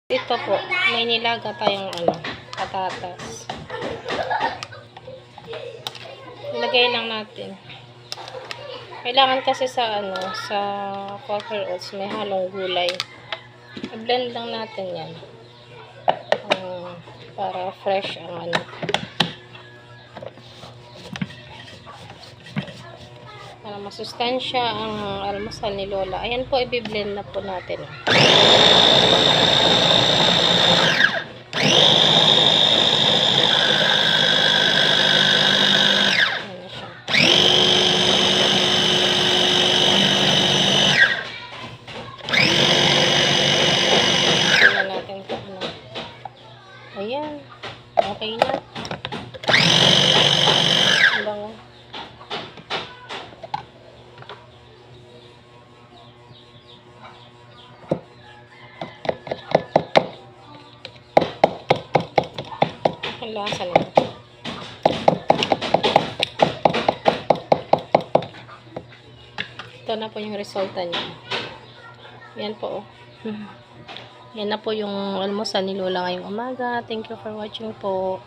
Ito po, may nilaga tayong patatas. Ilagay lang natin. Kailangan kasi sa sa Quaker Oats may halong gulay. I-blend lang natin 'yan. Para fresh ang para masustansya ang almusal ni Lola. Ayan po, i-blend na po natin. Ayan. Okay na. Bango. Ang lasa nito. Ito na po yung resulta niya. Yan po. Yan na po yung almusal ni Lola ngayong umaga. Thank you for watching po.